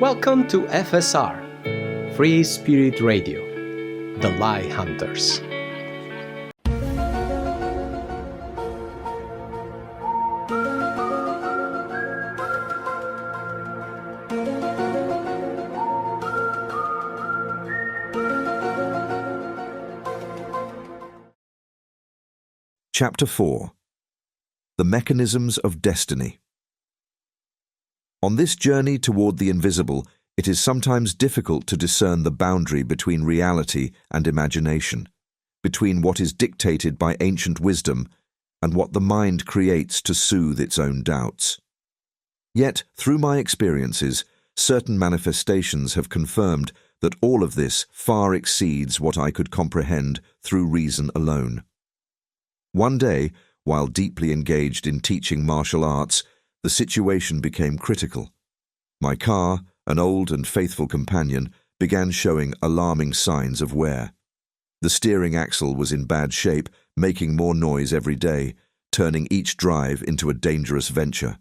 Welcome to FSR, Free Spirit Radio, the Lie Hunters. Chapter 4. The Mechanisms of Destiny. On this journey toward the invisible, it is sometimes difficult to discern the boundary between reality and imagination, between what is dictated by ancient wisdom and what the mind creates to soothe its own doubts. Yet, through my experiences, certain manifestations have confirmed that all of this far exceeds what I could comprehend through reason alone. One day, while deeply engaged in teaching martial arts, the situation became critical. My car, an old and faithful companion, began showing alarming signs of wear. The steering axle was in bad shape, making more noise every day, turning each drive into a dangerous venture.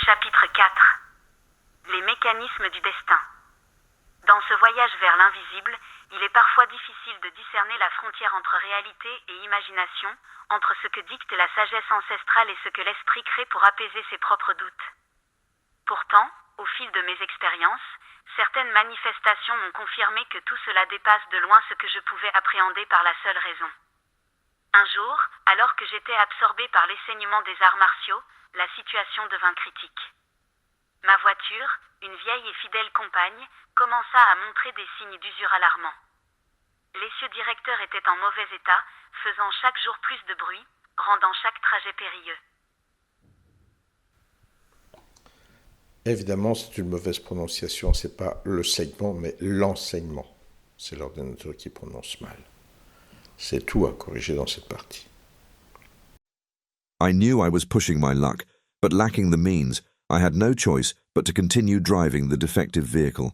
Chapitre 4. Les mécanismes du destin. Dans ce voyage vers l'invisible, il est parfois difficile de discerner la frontière entre réalité et imagination, entre ce que dicte la sagesse ancestrale et ce que l'esprit crée pour apaiser ses propres doutes. Pourtant, au fil de mes expériences, certaines manifestations m'ont confirmé que tout cela dépasse de loin ce que je pouvais appréhender par la seule raison. Un jour, alors que j'étais absorbée par l'enseignement des arts martiaux, la situation devint critique. Ma voiture, une vieille et fidèle compagne, commença à montrer des signes d'usure alarmants. L'essieu directeur était en mauvais état, faisant chaque jour plus de bruit, rendant chaque trajet périlleux. Évidemment, c'est une mauvaise prononciation, c'est pas le segment, mais l'enseignement. C'est l'ordinateur qui prononce mal. C'est tout à corriger dans cette partie. I knew I was pushing my luck, but lacking the means, I had no choice but to continue driving the defective vehicle.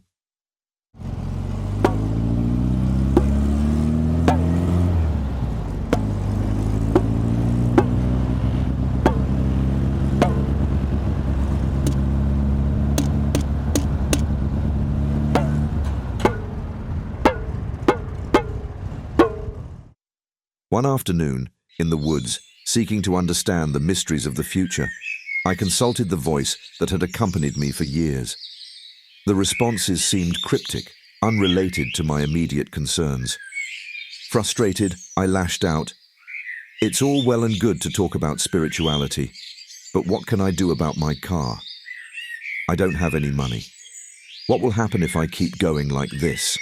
One afternoon, in the woods, seeking to understand the mysteries of the future, I consulted the voice that had accompanied me for years. The responses seemed cryptic, unrelated to my immediate concerns. Frustrated, I lashed out, "It's all well and good to talk about spirituality, but what can I do about my car? I don't have any money. What will happen if I keep going like this?"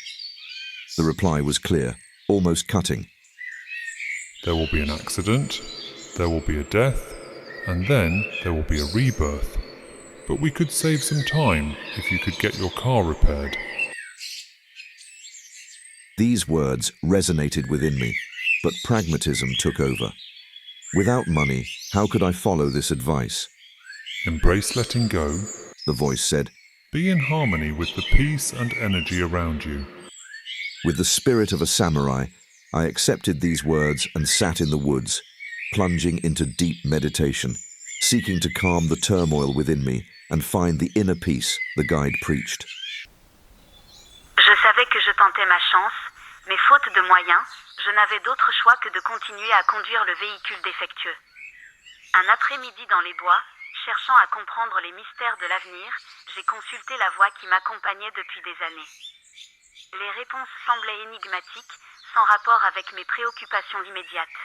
The reply was clear, almost cutting. There will be an accident, there will be a death, and then there will be a rebirth. But we could save some time if you could get your car repaired. These words resonated within me, but pragmatism took over. Without money, how could I follow this advice? Embrace letting go. The voice said. Be in harmony with the peace and energy around you. With the spirit of a samurai, I accepted these words and sat in the woods, plunging into deep meditation, seeking to calm the turmoil within me and find the inner peace the guide preached. Je savais que je tentais ma chance, mais faute de moyens, je n'avais d'autre choix que de continuer à conduire le véhicule défectueux. Un après-midi dans les bois, cherchant à comprendre les mystères de l'avenir, j'ai consulté la voix qui m'accompagnait depuis des années. Les réponses semblaient énigmatiques, sans rapport avec mes préoccupations immédiates.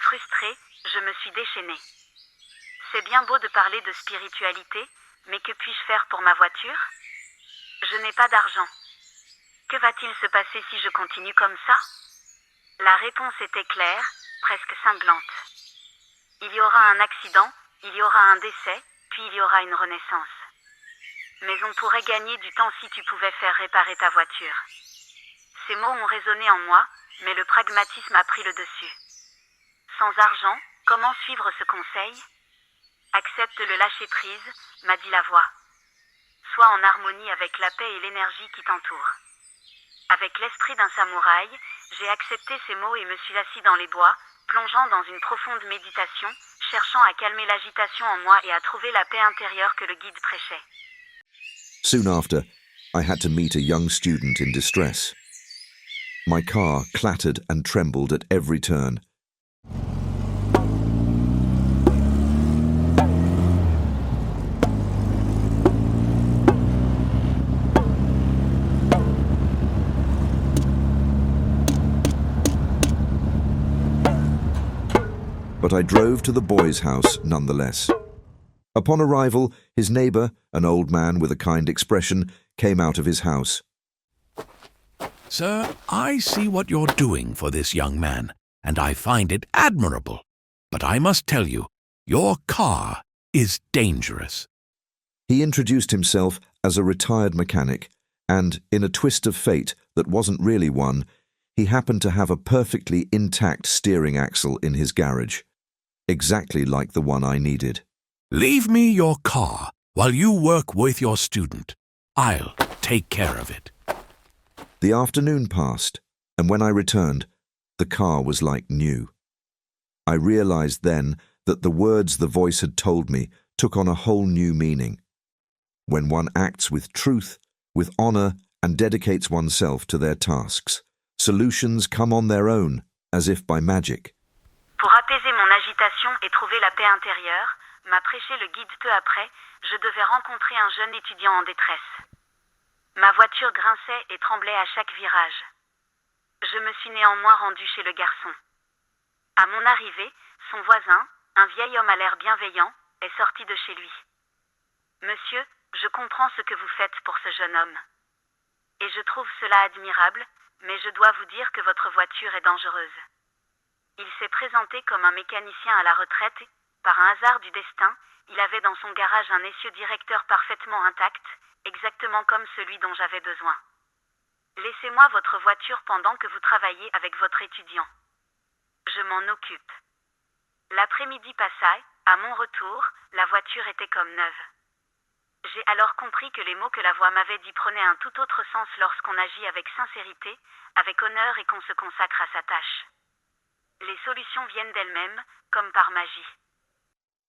Frustrée, je me suis déchaînée. C'est bien beau de parler de spiritualité, mais que puis-je faire pour ma voiture? Je n'ai pas d'argent. Que va-t-il se passer si je continue comme ça? La réponse était claire, presque cinglante. Il y aura un accident, il y aura un décès, puis il y aura une renaissance. Mais on pourrait gagner du temps si tu pouvais faire réparer ta voiture. Ces mots ont résonné en moi, mais le pragmatisme a pris le dessus. Sans argent, comment suivre ce conseil? Accepte le lâcher-prise, m'a dit la voix. Sois en harmonie avec la paix et l'énergie qui t'entourent. Avec l'esprit d'un samouraï, j'ai accepté ces mots et me suis assis dans les bois, plongeant dans une profonde méditation, cherchant à calmer l'agitation en moi et à trouver la paix intérieure que le guide prêchait. Soon after, I had to meet a young student in distress. My car clattered and trembled at every turn. But I drove to the boy's house nonetheless. Upon arrival, his neighbour, an old man with a kind expression, came out of his house. Sir, I see what you're doing for this young man, and I find it admirable. But I must tell you, your car is dangerous. He introduced himself as a retired mechanic, and, in a twist of fate that wasn't really one, he happened to have a perfectly intact steering axle in his garage, exactly like the one I needed. Leave me your car while you work with your student. I'll take care of it. The afternoon passed, and when I returned, the car was like new. I realized then that the words the voice had told me took on a whole new meaning. When one acts with truth, with honor, and dedicates oneself to their tasks, solutions come on their own, as if by magic. Pour apaiser mon agitation et trouver la paix intérieure, m'a prêché le guide peu après, je devais rencontrer un jeune étudiant en détresse. Ma voiture grinçait et tremblait à chaque virage. Je me suis néanmoins rendue chez le garçon. À mon arrivée, son voisin, un vieil homme à l'air bienveillant, est sorti de chez lui. Monsieur, je comprends ce que vous faites pour ce jeune homme. Et je trouve cela admirable, mais je dois vous dire que votre voiture est dangereuse. Il s'est présenté comme un mécanicien à la retraite et, par un hasard du destin, il avait dans son garage un essieu directeur parfaitement intact, exactement comme celui dont j'avais besoin. Laissez-moi votre voiture pendant que vous travaillez avec votre étudiant. Je m'en occupe. L'après-midi passa, à mon retour, la voiture était comme neuve. J'ai alors compris que les mots que la voix m'avait dit prenaient un tout autre sens lorsqu'on agit avec sincérité, avec honneur et qu'on se consacre à sa tâche. Les solutions viennent d'elles-mêmes, comme par magie.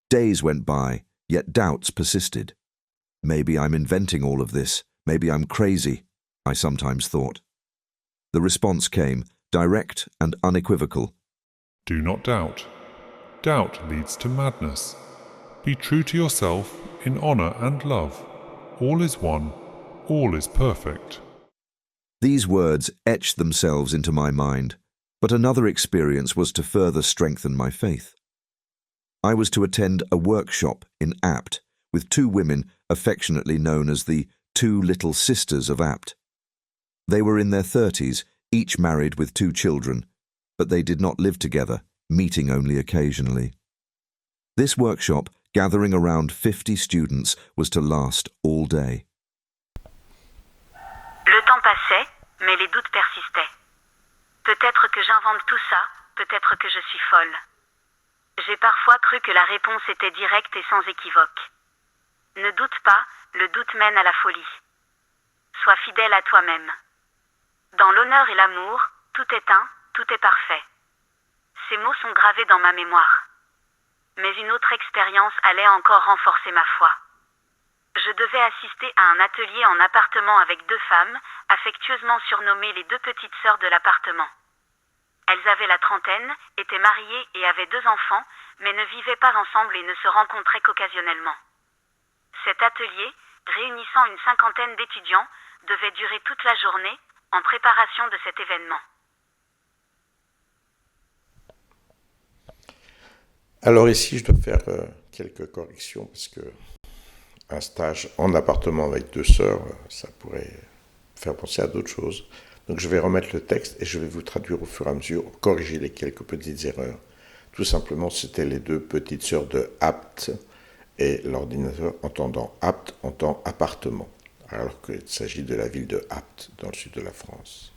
Days went by, yet doubts persisted. Maybe I'm inventing all of this. Maybe I'm crazy, I sometimes thought. The response came, direct and unequivocal. Do not doubt. Doubt leads to madness. Be true to yourself in honor and love. All is one. All is perfect. These words etched themselves into my mind, but another experience was to further strengthen my faith. I was to attend a workshop in Apt with two women affectionately known as the two little sisters of Apt. They were in their 30s, each married with 2 children, but they did not live together, meeting only occasionally. This workshop, gathering around 50 students, was to last all day. Le temps passait, mais les doutes persistaient. Peut-être que j'invente tout ça, peut-être que je suis folle. J'ai parfois cru que la réponse était directe et sans équivoque. Ne doute pas, le doute mène à la folie. Sois fidèle à toi-même. Dans l'honneur et l'amour, tout est un, tout est parfait. Ces mots sont gravés dans ma mémoire. Mais une autre expérience allait encore renforcer ma foi. Je devais assister à un atelier en appartement avec 2 femmes, affectueusement surnommées les 2 petites sœurs de l'appartement. Elles avaient la trentaine, étaient mariées et avaient 2 enfants, mais ne vivaient pas ensemble et ne se rencontraient qu'occasionnellement. Cet atelier, réunissant une 50aine d'étudiants, devait durer toute la journée, en préparation de cet événement. Alors ici, je dois faire quelques corrections parce que un stage en appartement avec 2 sœurs, ça pourrait faire penser à d'autres choses. Donc je vais remettre le texte et je vais vous traduire au fur et à mesure, corriger les quelques petites erreurs. Tout simplement, c'était les 2 petites sœurs de Apt et l'ordinateur entendant Apt entend appartement, alors qu'il s'agit de la ville de Apt dans le sud de la France.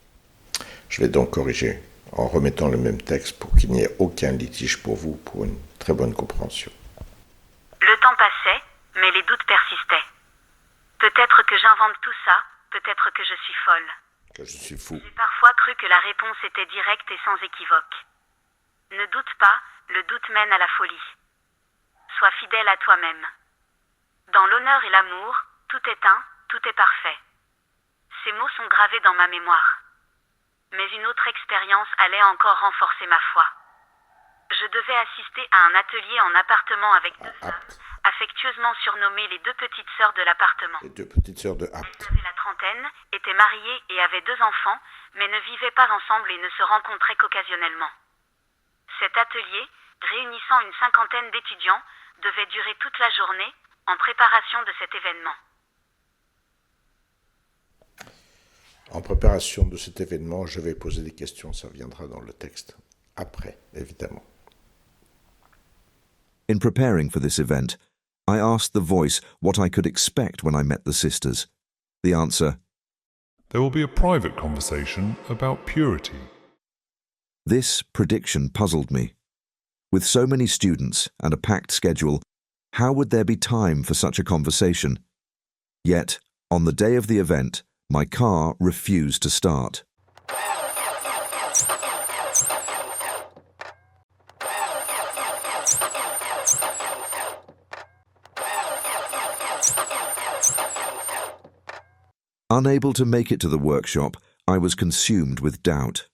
Je vais donc corriger en remettant le même texte pour qu'il n'y ait aucun litige pour vous, pour une très bonne compréhension. Le m'invente tout ça, peut-être que je suis folle. Que je suis fou. J'ai parfois cru que la réponse était directe et sans équivoque. Ne doute pas, le doute mène à la folie. Sois fidèle à toi-même. Dans l'honneur et l'amour, tout est un, tout est parfait. Ces mots sont gravés dans ma mémoire. Mais une autre expérience allait encore renforcer ma foi. Je devais assister à un atelier en appartement avec deux sœurs, affectueusement surnommées les deux petites sœurs de l'appartement. Les deux petites sœurs de Apte. Elles avaient la trentaine, étaient mariées et avaient 2 enfants, mais ne vivaient pas ensemble et ne se rencontraient qu'occasionnellement. Cet atelier, réunissant une 50aine d'étudiants, devait durer toute la journée, en préparation de cet événement. En préparation de cet événement, je vais poser des questions, ça viendra dans le texte. Après, évidemment. In preparing for this event, I asked the voice what I could expect when I met the sisters. The answer, There will be a private conversation about purity. this prediction puzzled me. With so many students and a packed schedule, how would there be time for such a conversation? Yet, on the day of the event, my car refused to start. Unable to make it to the workshop, I was consumed with doubt.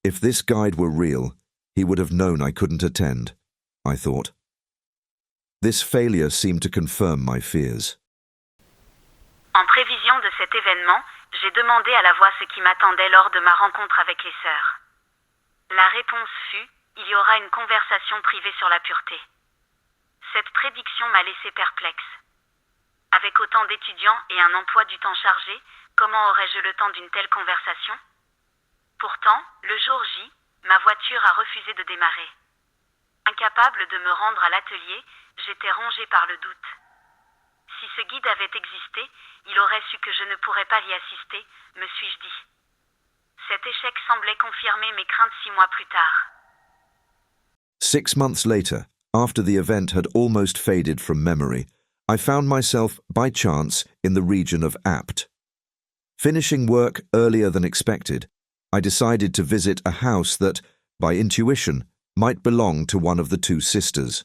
If this guide were real, he would have known I couldn't attend, I thought. This failure seemed to confirm my fears. En prévision de cet événement, j'ai demandé à la voix ce qui m'attendait lors de ma rencontre avec les sœurs. La réponse fut « Il y aura une conversation privée sur la pureté ». Cette prédiction m'a laissé perplexe. Avec autant d'étudiants et un emploi du temps chargé, comment aurais-je le temps d'une telle conversation? Pourtant, le jour J, ma voiture a refusé de démarrer. Incapable de me rendre à l'atelier, j'étais rongée par le doute. Si ce guide avait existé, il aurait su que je ne pourrais pas y assister, me suis-je dit. Cet échec semblait confirmer mes craintes 6 mois plus tard. 6 months later, after the event had almost faded from memory, I found myself, by chance, in the region of Apt. Finishing work earlier than expected, I decided to visit a house that, by intuition, might belong to one of the 2 sisters.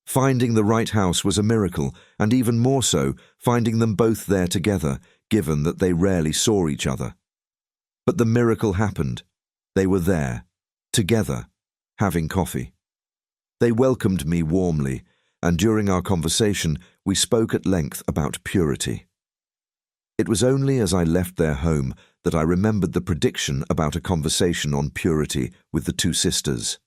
Finding the right house was a miracle, and even more so, finding them both there together, given that they rarely saw each other. But the miracle happened. They were there, together, having coffee. They welcomed me warmly, and during our conversation, we spoke at length about purity. It was only as I left their home that I remembered the prediction about a conversation on purity with the 2 sisters.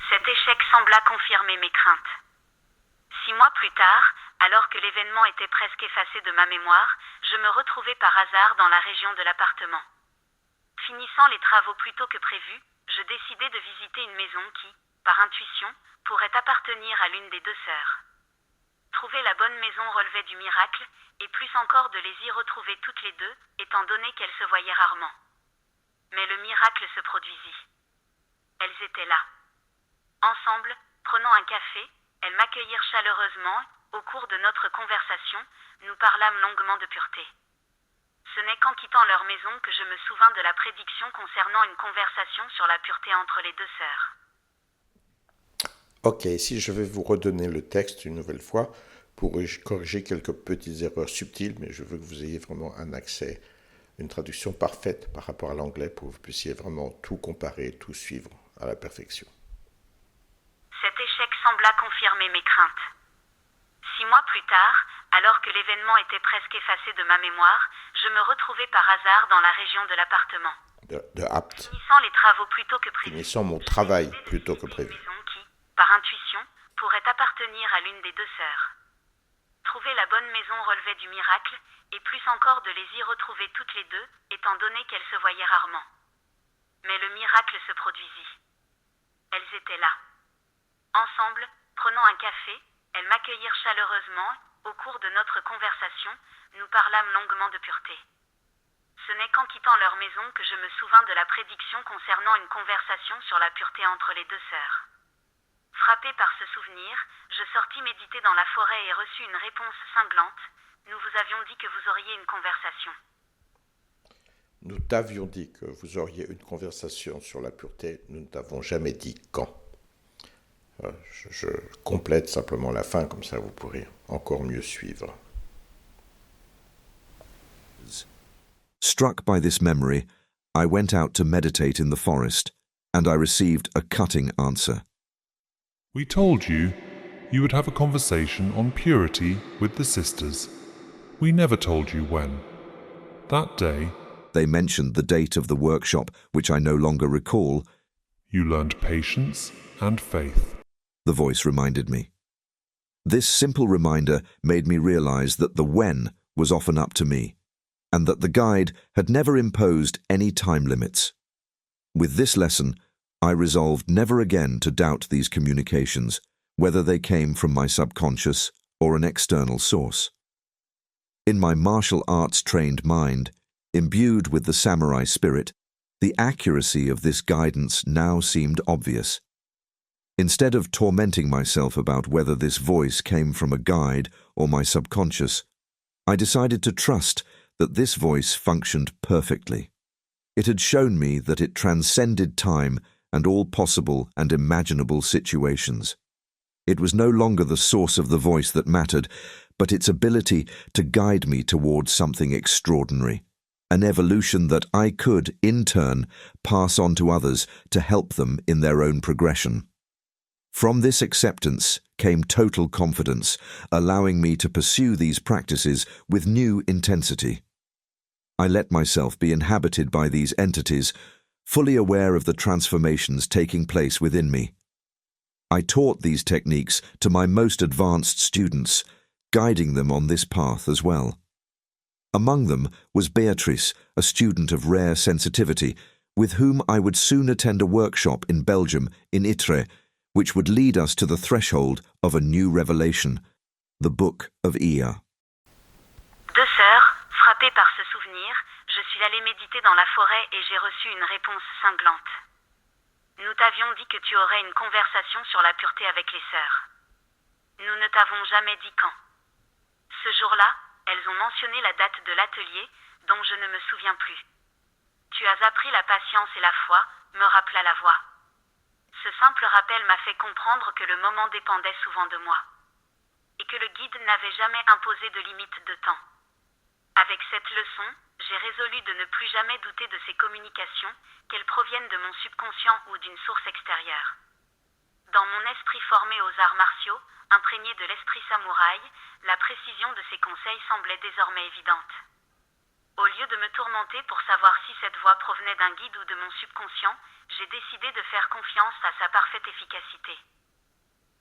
Cet échec sembla confirmer mes craintes. 6 mois plus tard, alors que l'événement était presque effacé de ma mémoire, je me retrouvais par hasard dans la région de l'appartement. Finissant les travaux plus tôt que prévu, je décidai de visiter une maison qui, par intuition, pourrait appartenir à l'une des 2 sœurs. Trouver la bonne maison relevait du miracle, et plus encore de les y retrouver toutes les 2, étant donné qu'elles se voyaient rarement. Mais le miracle se produisit. Elles étaient là. Ensemble, prenant un café, elles m'accueillirent chaleureusement. Au cours de notre conversation, nous parlâmes longuement de pureté. Ce n'est qu'en quittant leur maison que je me souvins de la prédiction concernant une conversation sur la pureté entre les 2 sœurs. Ok, ici je vais vous redonner le texte une nouvelle fois pour corriger quelques petites erreurs subtiles, mais je veux que vous ayez vraiment un accès, une traduction parfaite par rapport à l'anglais pour que vous puissiez vraiment tout comparer, tout suivre à la perfection. Cet échec sembla confirmer mes craintes. 6 mois plus tard, alors que l'événement était presque effacé de ma mémoire, je me retrouvais par hasard dans la région de l'appartement. De Apt. Finissant les travaux plus tôt que prévu. Finissant mon travail plus tôt que prévu. Une maison qui, par intuition, pourrait appartenir à l'une des 2 sœurs. Trouver la bonne maison relevait du miracle, et plus encore de les y retrouver toutes les 2, étant donné qu'elles se voyaient rarement. Mais le miracle se produisit. Elles étaient là. Ensemble, prenant un café, elles m'accueillirent chaleureusement. Au cours de notre conversation, nous parlâmes longuement de pureté. Ce n'est qu'en quittant leur maison que je me souvins de la prédiction concernant une conversation sur la pureté entre les 2 sœurs. Frappé par ce souvenir, je sortis méditer dans la forêt et reçus une réponse cinglante. Nous vous avions dit que vous auriez une conversation. Nous t'avions dit que vous auriez une conversation sur la pureté, nous ne t'avons jamais dit quand. Je complète simplement la fin, comme ça vous pourrez encore mieux suivre. Struck by this memory, I went out to meditate in the forest, and I received a cutting answer. We told you you would have a conversation on purity with the sisters. We never told you when. That day, They mentioned the date of the workshop, which I no longer recall. you learned patience and faith. The voice reminded me. This simple reminder made me realize that the when was often up to me, and that the guide had never imposed any time limits. With this lesson, I resolved never again to doubt these communications, whether they came from my subconscious or an external source. In my martial arts-trained mind, imbued with the samurai spirit, the accuracy of this guidance now seemed obvious. Instead of tormenting myself about whether this voice came from a guide or my subconscious, I decided to trust that this voice functioned perfectly. It had shown me that it transcended time and all possible and imaginable situations. It was no longer the source of the voice that mattered, but its ability to guide me towards something extraordinary, an evolution that I could, in turn, pass on to others to help them in their own progression. From this acceptance came total confidence, allowing me to pursue these practices with new intensity. I let myself be inhabited by these entities, fully aware of the transformations taking place within me. I taught these techniques to my most advanced students, guiding them on this path as well. Among them was Beatrice, a student of rare sensitivity, with whom I would soon attend a workshop in Belgium, in Entre, which would lead us to the threshold of a new revelation, the Book of Ea. Deux sœurs, frappées par ce souvenir, je suis allée méditer dans la forêt et j'ai reçu une réponse cinglante. Nous t'avions dit que tu aurais une conversation sur la pureté avec les sœurs. Nous ne t'avons jamais dit quand. Ce jour-là, elles ont mentionné la date de l'atelier, dont je ne me souviens plus. Tu as appris la patience et la foi, me rappela la voix. Ce simple rappel m'a fait comprendre que le moment dépendait souvent de moi, et que le guide n'avait jamais imposé de limite de temps. Avec cette leçon, j'ai résolu de ne plus jamais douter de ces communications, qu'elles proviennent de mon subconscient ou d'une source extérieure. Dans mon esprit formé aux arts martiaux, imprégné de l'esprit samouraï, la précision de ces conseils semblait désormais évidente. Au lieu de me tourmenter pour savoir si cette voix provenait d'un guide ou de mon subconscient, j'ai décidé de faire confiance à sa parfaite efficacité.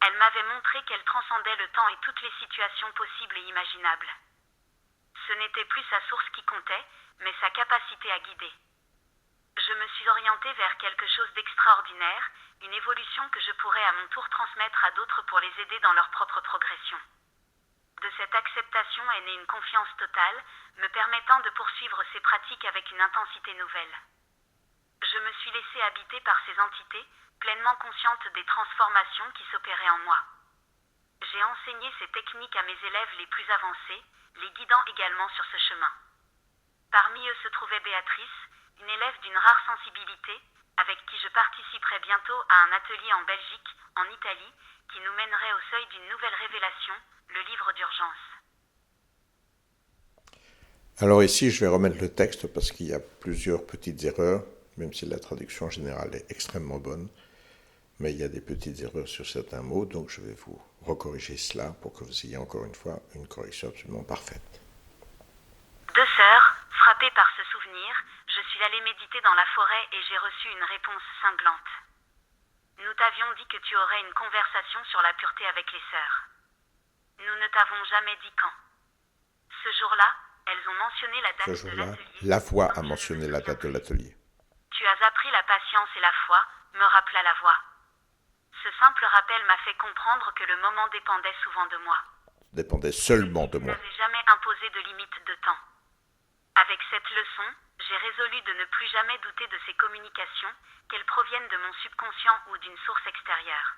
Elle m'avait montré qu'elle transcendait le temps et toutes les situations possibles et imaginables. Ce n'était plus sa source qui comptait, mais sa capacité à guider. Je me suis orientée vers quelque chose d'extraordinaire, une évolution que je pourrais à mon tour transmettre à d'autres pour les aider dans leur propre progression. De cette acceptation est née une confiance totale, me permettant de poursuivre ces pratiques avec une intensité nouvelle. Je me suis laissée habiter par ces entités, pleinement consciente des transformations qui s'opéraient en moi. J'ai enseigné ces techniques à mes élèves les plus avancés, les guidant également sur ce chemin. Parmi eux se trouvait Béatrice, une élève d'une rare sensibilité, avec qui je participerai bientôt à un atelier en Belgique, en Italie, qui nous mènerait au seuil d'une nouvelle révélation, le livre d'urgence. Alors ici, je vais remettre le texte parce qu'il y a plusieurs petites erreurs, même si la traduction générale est extrêmement bonne, mais il y a des petites erreurs sur certains mots, donc je vais vous recorriger cela pour que vous ayez encore une fois une correction absolument parfaite. Deux sœurs, frappées par ce souvenir, je suis allée méditer dans la forêt et j'ai reçu une réponse cinglante. Nous t'avions dit que tu aurais une conversation sur la pureté avec les sœurs. Nous ne t'avons jamais dit quand. Ce jour-là, elles ont mentionné la date de l'atelier. La voix a mentionné la date de l'atelier. Tu as appris la patience et la foi, me rappela la voix. Ce simple rappel m'a fait comprendre que le moment dépendait souvent de moi. Dépendait seulement de moi. Je n'avais jamais imposé de limite de temps. Avec cette leçon, j'ai résolu de ne plus jamais douter de ces communications, qu'elles proviennent de mon subconscient ou d'une source extérieure.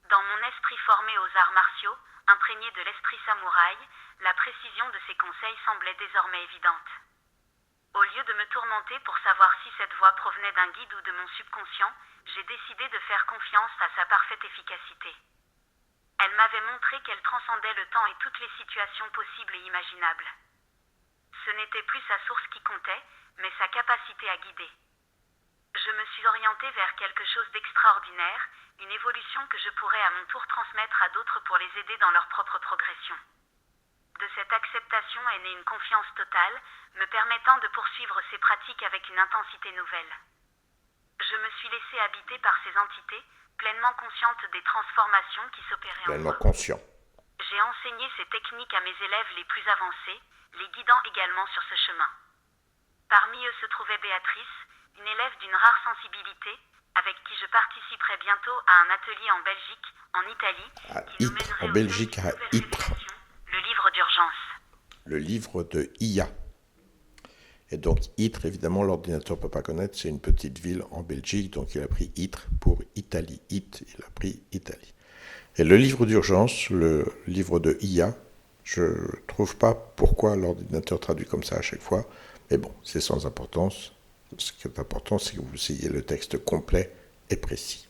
Dans mon esprit formé aux arts martiaux, imprégné de l'esprit samouraï, la précision de ses conseils semblait désormais évidente. Au lieu de me tourmenter pour savoir si cette voix provenait d'un guide ou de mon subconscient, j'ai décidé de faire confiance à sa parfaite efficacité. Elle m'avait montré qu'elle transcendait le temps et toutes les situations possibles et imaginables. Ce n'était plus sa source qui comptait, mais sa capacité à guider. Je me suis orientée vers quelque chose d'extraordinaire, une évolution que je pourrais à mon tour transmettre à d'autres pour les aider dans leur propre progression. De cette acceptation est née une confiance totale, me permettant de poursuivre ces pratiques avec une intensité nouvelle. Je me suis laissée habiter par ces entités, pleinement consciente des transformations qui s'opéraient en moi. Pleinement conscient. J'ai enseigné ces techniques à mes élèves les plus avancés, les guidant également sur ce chemin. Parmi eux se trouvait Béatrice, une élève d'une rare sensibilité, avec qui je participerai bientôt à un atelier en Belgique, en Italie, qui nous mènerait en Belgique, à être. Le livre d'urgence. Le livre de IA. Et donc, Être, évidemment, l'ordinateur ne peut pas connaître, c'est une petite ville en Belgique, donc il a pris Être pour Italie. It, il a pris Italie. Et le livre d'urgence, le livre de IA, je ne trouve pas pourquoi l'ordinateur traduit comme ça à chaque fois, mais bon, c'est sans importance. Ce qui est important, c'est que vous ayez le texte complet et précis.